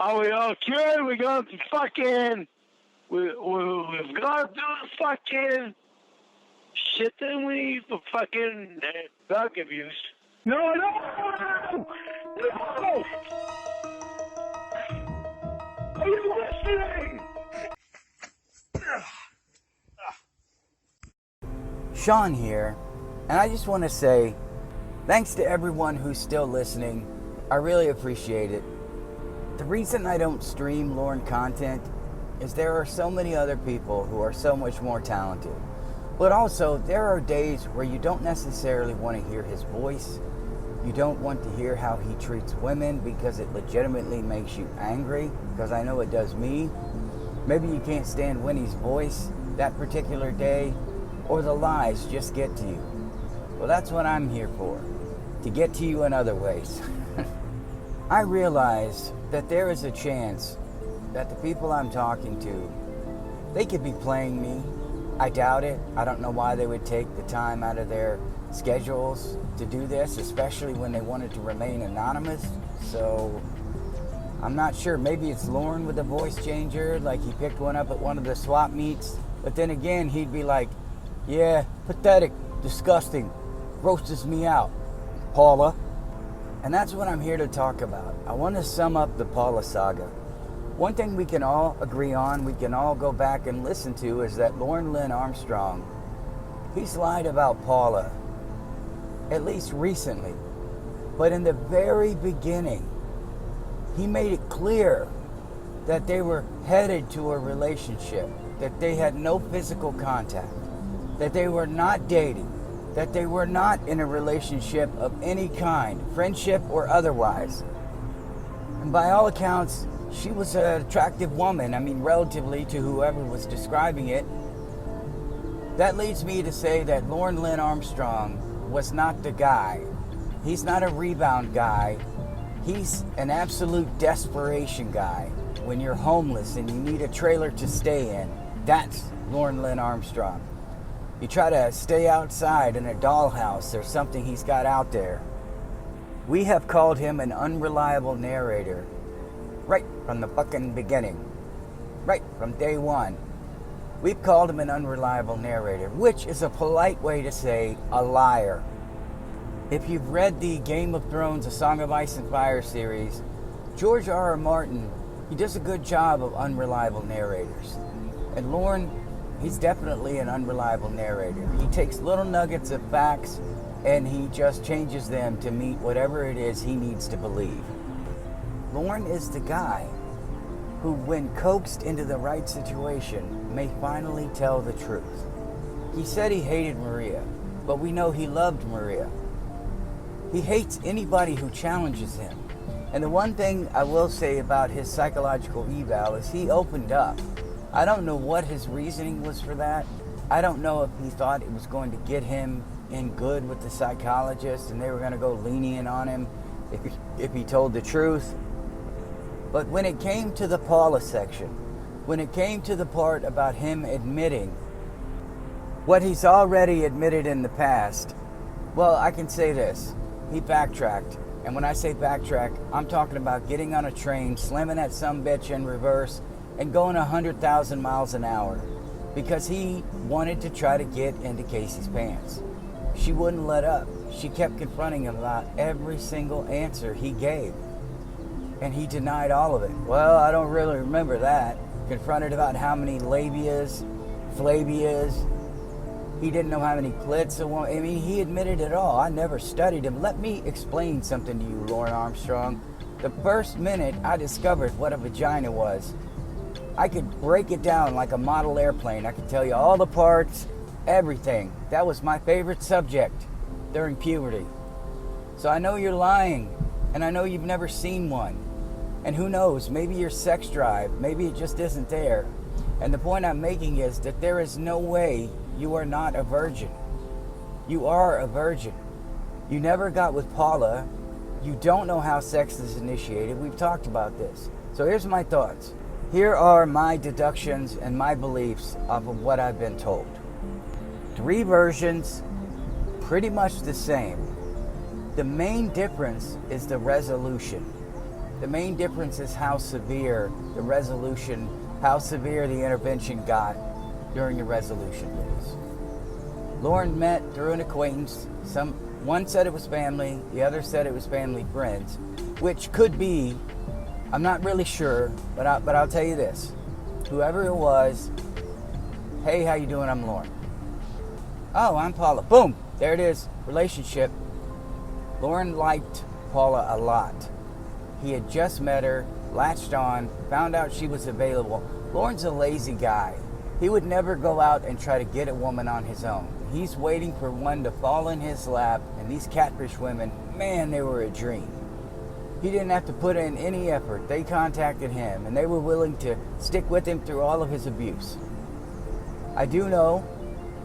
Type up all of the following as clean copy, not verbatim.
Are we okay? We got the fucking... We've got to do the fucking shit that we for fucking drug abuse. No! Are you listening? Sean here, and I just want to say thanks to everyone who's still listening. I really appreciate it. The reason I don't stream Lorne content is there are so many other people who are so much more talented. But also, there are days where you don't necessarily want to hear his voice. You don't want to hear how he treats women because it legitimately makes you angry, because I know it does me. Maybe you can't stand Winnie's voice that particular day, or the lies just get to you. Well, that's what I'm here for, to get to you in other ways. I realize that there is a chance that the people I'm talking to, they could be playing me. I doubt it. I don't know why they would take the time out of their schedules to do this, especially when they wanted to remain anonymous. So I'm not sure. Maybe it's Lorne with a voice changer, like he picked one up at one of the swap meets. But then again, he'd be like, yeah, pathetic, disgusting, grosses me out, Paula. And that's what I'm here to talk about. I want to sum up the Paula saga. One thing we can all agree on, we can all go back and listen to, is that Lorne Lynn Armstrong, he's lied about Paula, at least recently. But in the very beginning, he made it clear that they were headed to a relationship, that they had no physical contact, that they were not dating, that they were not in a relationship of any kind, friendship or otherwise. And by all accounts, she was an attractive woman, relatively to whoever was describing it. That leads me to say that Lorne Lynn Armstrong was not the guy. He's not a rebound guy. He's an absolute desperation guy. When you're homeless and you need a trailer to stay in, that's Lorne Lynn Armstrong. You try to stay outside in a dollhouse, there's something he's got out there. We have called him an unreliable narrator. Right from the fucking beginning. Right from day one. We've called him an unreliable narrator, which is a polite way to say a liar. If you've read the Game of Thrones, A Song of Ice and Fire series, George R.R. Martin, he does a good job of unreliable narrators. And Lorne, he's definitely an unreliable narrator. He takes little nuggets of facts and he just changes them to meet whatever it is he needs to believe. Lorne is the guy who, when coaxed into the right situation, may finally tell the truth. He said he hated Maria, but we know he loved Maria. He hates anybody who challenges him. And the one thing I will say about his psychological eval is he opened up. I don't know what his reasoning was for that. I don't know if he thought it was going to get him in good with the psychologist and they were going to go lenient on him if he told the truth. But when it came to the Paula section, when it came to the part about him admitting what he's already admitted in the past, well, I can say this. He backtracked. And when I say backtrack, I'm talking about getting on a train, slamming that sumbitch in reverse, and going 100,000 miles an hour because he wanted to try to get into Casey's pants. She wouldn't let up. She kept confronting him about every single answer he gave. And he denied all of it. Well, I don't really remember that. Confronted about how many labias, flabias. He didn't know how many clits. He admitted it all. I never studied him. Let me explain something to you, Lorne Armstrong. The first minute I discovered what a vagina was, I could break it down like a model airplane. I could tell you all the parts, everything. That was my favorite subject during puberty. So I know you're lying, and I know you've never seen one. And who knows, maybe your sex drive, maybe it just isn't there. And the point I'm making is that there is no way you are not a virgin. You are a virgin. You never got with Paula. You don't know how sex is initiated. We've talked about this. So here's my thoughts. Here are my deductions and my beliefs of what I've been told. 3 versions, pretty much the same. The main difference is the resolution. The main difference is how severe the resolution, how severe the intervention got during the resolution days. Lauren met through an acquaintance. One said it was family, the other said it was family friends, which could be, I'm not really sure, but I'll tell you this. Whoever it was, hey, how you doing? I'm Lauren. Oh, I'm Paula. Boom, there it is, relationship. Lauren liked Paula a lot. He had just met her, latched on, found out she was available. Lauren's a lazy guy. He would never go out and try to get a woman on his own. He's waiting for one to fall in his lap, and these catfish women, man, they were a dream. He didn't have to put in any effort. They contacted him, and they were willing to stick with him through all of his abuse. I do know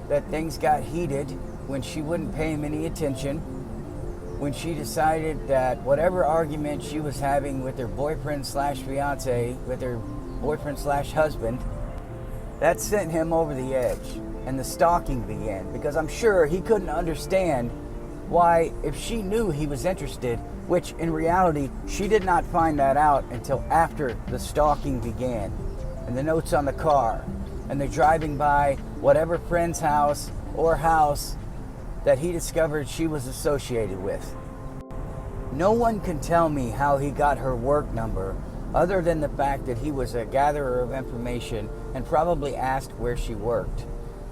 that things got heated when she wouldn't pay him any attention, when she decided that whatever argument she was having with her boyfriend slash fiance, with her boyfriend slash husband, that sent him over the edge, and the stalking began, because I'm sure he couldn't understand why, if she knew he was interested, which in reality she did not find that out until after the stalking began, and the notes on the car, and the driving by whatever friend's house or house that he discovered she was associated with. No one can tell me how he got her work number, other than the fact that he was a gatherer of information and probably asked where she worked.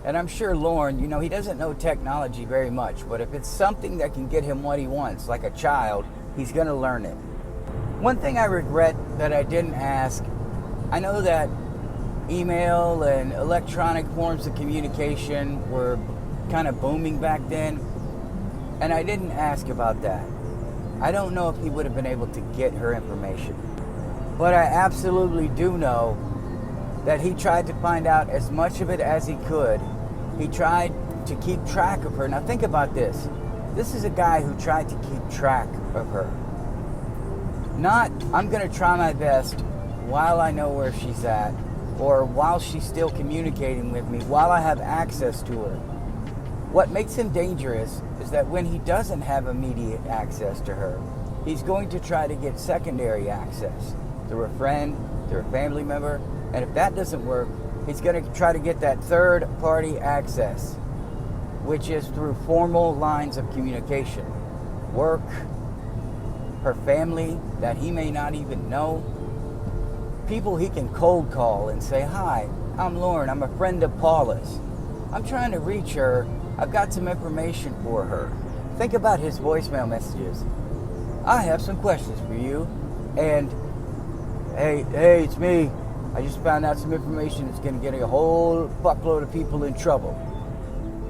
And I'm sure Lauren, he doesn't know technology very much, but if it's something that can get him what he wants, like a child, he's going to learn it. One thing I regret that I didn't ask, I know that email and electronic forms of communication were kind of booming back then, and I didn't ask about that. I don't know if he would have been able to get her information, but I absolutely do know that he tried to find out as much of it as he could. He tried to keep track of her. Now think about this. This is a guy who tried to keep track of her. Not, I'm going to try my best while I know where she's at, or while she's still communicating with me, while I have access to her. What makes him dangerous is that when he doesn't have immediate access to her, he's going to try to get secondary access through a friend, through a family member, and if that doesn't work, he's going to try to get that third-party access, which is through formal lines of communication. Work, her family that he may not even know, people he can cold call and say, "Hi, I'm Lauren, I'm a friend of Paula's. I'm trying to reach her. I've got some information for her." Think about his voicemail messages. "I have some questions for you." And, hey, it's me. I just found out some information that's going to get a whole fuckload of people in trouble.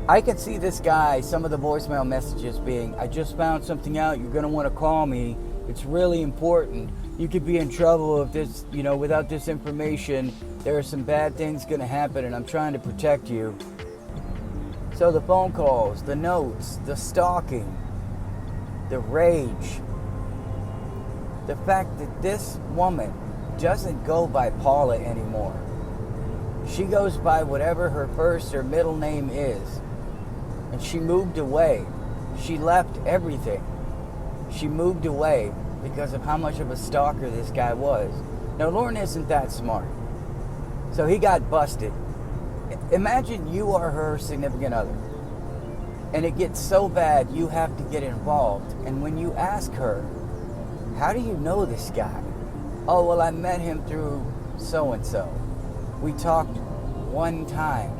I can see this guy, some of the voicemail messages being, "I just found something out. You're going to want to call me. It's really important. You could be in trouble if this, without this information. There are some bad things going to happen, and I'm trying to protect you." So the phone calls, the notes, the stalking, the rage, the fact that this woman doesn't go by Paula anymore. She goes by whatever her first or middle name is. And she moved away. She left everything. She moved away because of how much of a stalker this guy was. Now, Lauren isn't that smart. So he got busted. Imagine you are her significant other, and it gets so bad you have to get involved. And when you ask her, "How do you know this guy?" "Oh, well, I met him through so-and-so. We talked one time."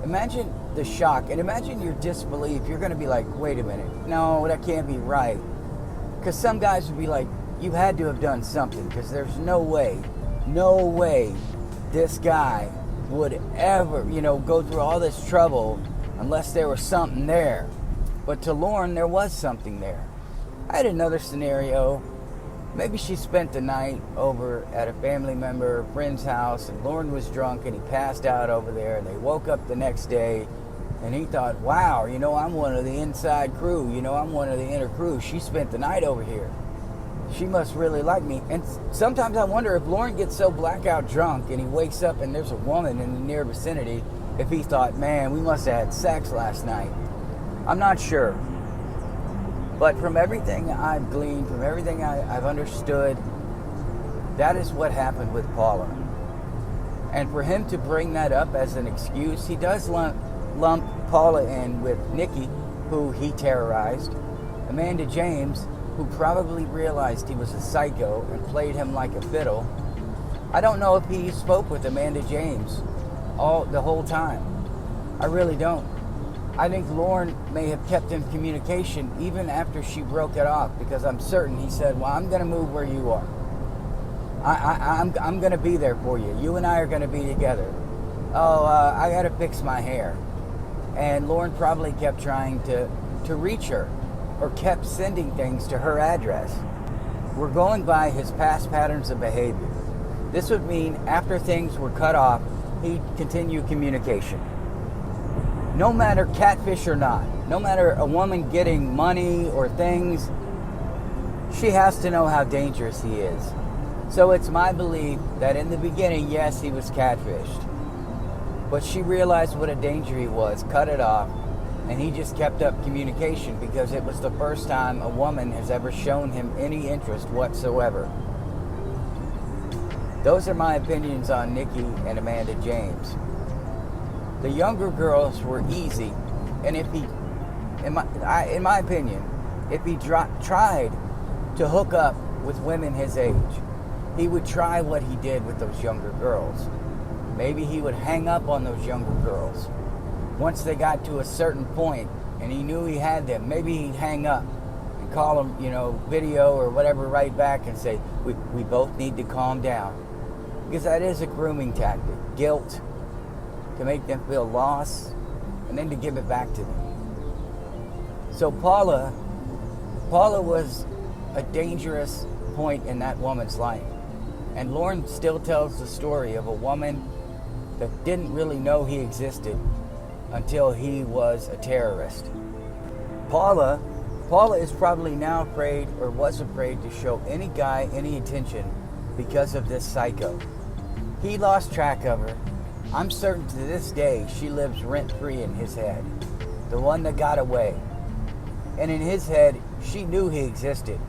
Imagine the shock, and imagine your disbelief. You're going to be like, "Wait a minute. No, that can't be right." Because some guys would be like, "You had to have done something, because there's no way this guy would ever, go through all this trouble unless there was something there." But to Lauren, there was something there. I had another scenario. Maybe she spent the night over at a family member or friend's house, and Lauren was drunk and he passed out over there, and they woke up the next day and he thought, "Wow, I'm one of the inside crew, I'm one of the inner crew. She spent the night over here. She must really like me." And sometimes I wonder if Lauren gets so blackout drunk and he wakes up and there's a woman in the near vicinity, if he thought, "Man, we must have had sex last night." I'm not sure. But from everything I've gleaned, from everything I've understood, that is what happened with Paula. And for him to bring that up as an excuse, he does lump Paula in with Nikki, who he terrorized, Amanda James, who probably realized he was a psycho and played him like a fiddle. I don't know if he spoke with Amanda James the whole time. I really don't. I think Lauren may have kept in communication even after she broke it off, because I'm certain he said, well, I'm going to move where you are. I'm going to be there for you. You and I are going to be together. I got to fix my hair. And Lauren probably kept trying to reach her, or kept sending things to her address. We're going by his past patterns of behavior. This would mean after things were cut off, he'd continue communication. No matter catfish or not, no matter a woman getting money or things, she has to know how dangerous he is. So it's my belief that in the beginning, yes, he was catfished. But she realized what a danger he was, cut it off, and he just kept up communication because it was the first time a woman has ever shown him any interest whatsoever. Those are my opinions on Nikki and Amanda James. The younger girls were easy, and if he, in my opinion, if he tried to hook up with women his age, he would try what he did with those younger girls. Maybe he would hang up on those younger girls. Once they got to a certain point and he knew he had them, maybe he'd hang up and call them, video or whatever right back and say, we both need to calm down. Because that is a grooming tactic. Guilt, to make them feel lost, and then to give it back to them. So Paula was a dangerous point in that woman's life. And Lauren still tells the story of a woman that didn't really know he existed until he was a terrorist. Paula is probably now afraid, or was afraid, to show any guy any attention because of this psycho. He lost track of her. I'm certain to this day she lives rent-free in his head. The one that got away. And in his head, she knew he existed.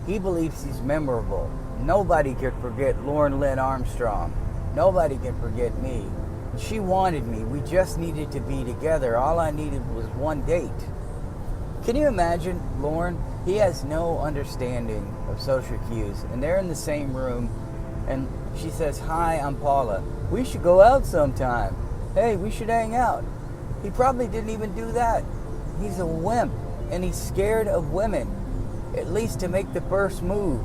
He believes he's memorable. Nobody could forget Lauren Lynn Armstrong. Nobody can forget me. She wanted me. We just needed to be together. All I needed was one date. Can you imagine Lauren? He has no understanding of social cues. And they're in the same room. And she says, hi, I'm Paula. We should go out sometime. Hey, we should hang out. He probably didn't even do that. He's a wimp. And he's scared of women. At least to make the first move.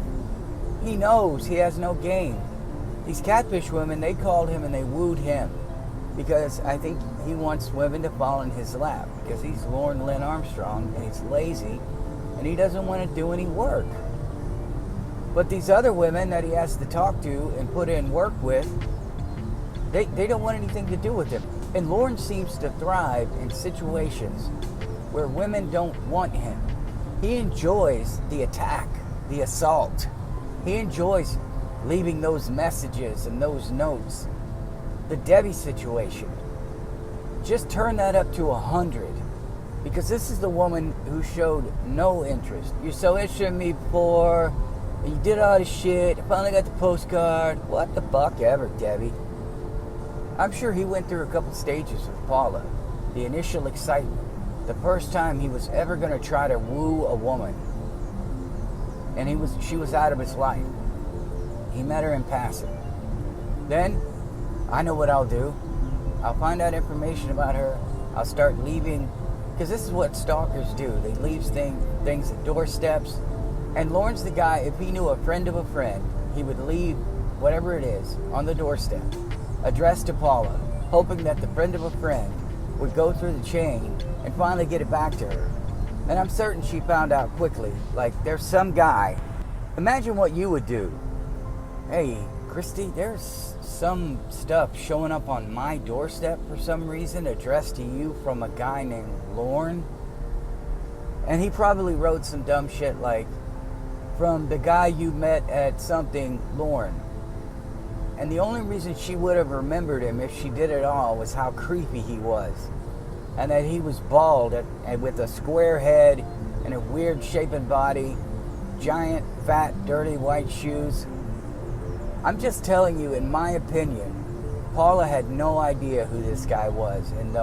He knows he has no game. These catfish women, they called him and they wooed him. Because I think he wants women to fall in his lap. Because he's Lauren Lynn Armstrong and he's lazy. And he doesn't want to do any work. But these other women that he has to talk to and put in work with, they don't want anything to do with him. And Lauren seems to thrive in situations where women don't want him. He enjoys the attack, the assault. He enjoys leaving those messages and those notes. The Debbie situation. Just turn that up to 100. Because this is the woman who showed no interest. You're so interested in me before. You did all this shit. I finally got the postcard. What the fuck ever, Debbie. I'm sure he went through a couple stages with Paula. The initial excitement. The first time he was ever going to try to woo a woman. And she was out of his life. He met her in passing. Then, I know what I'll do. I'll find out information about her. I'll start leaving. Because this is what stalkers do. They leave things at doorsteps. And Lauren's the guy, if he knew a friend of a friend, he would leave whatever it is on the doorstep, addressed to Paula, hoping that the friend of a friend would go through the chain and finally get it back to her. And I'm certain she found out quickly, like, there's some guy. Imagine what you would do. Hey, Christy, there's some stuff showing up on my doorstep for some reason, addressed to you from a guy named Lauren. And he probably wrote some dumb shit like, from the guy you met at something, Lauren. And the only reason she would have remembered him, if she did at all, was how creepy he was. And that he was bald and with a square head and a weird shapen body, giant, fat, dirty white shoes. I'm just telling you, in my opinion, Paula had no idea who this guy was. And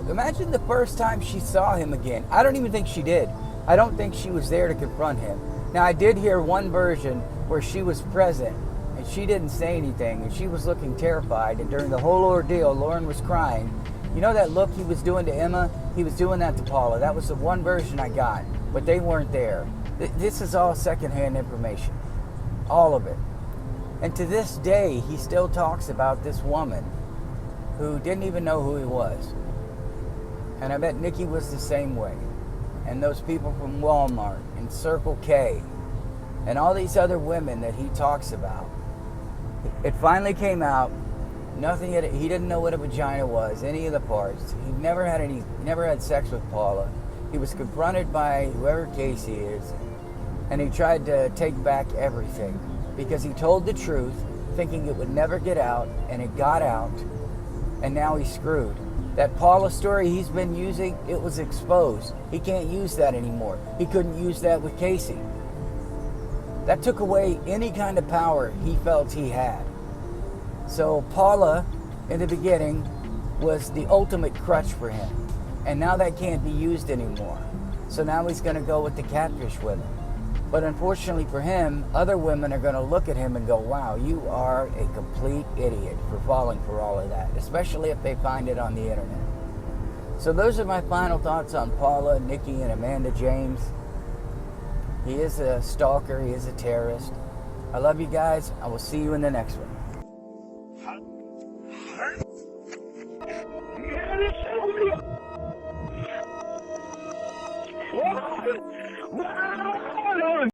imagine the first time she saw him again. I don't even think she did. I don't think she was there to confront him. Now, I did hear one version where she was present and she didn't say anything and she was looking terrified. And during the whole ordeal, Lauren was crying. You know that look he was doing to Emma? He was doing that to Paula. That was the one version I got, but they weren't there. This is all secondhand information. All of it. And to this day, he still talks about this woman who didn't even know who he was. And I bet Nikki was the same way. And those people from Walmart and Circle K and all these other women that he talks about. It finally came out. He didn't know what a vagina was, any of the parts. He never had sex with Paula. He was confronted by whoever Casey is, and he tried to take back everything because he told the truth, thinking it would never get out, and it got out, and now he's screwed. That Paula story he's been using, it was exposed. He can't use that anymore. He couldn't use that with Casey. That took away any kind of power he felt he had. So Paula, in the beginning, was the ultimate crutch for him. And now that can't be used anymore. So now he's going to go with the catfish women. But unfortunately for him, other women are going to look at him and go, wow, you are a complete idiot for falling for all of that, especially if they find it on the internet. So those are my final thoughts on Paula, Nikki, and Amanda James. He is a stalker. He is a terrorist. I love you guys. I will see you in the next one.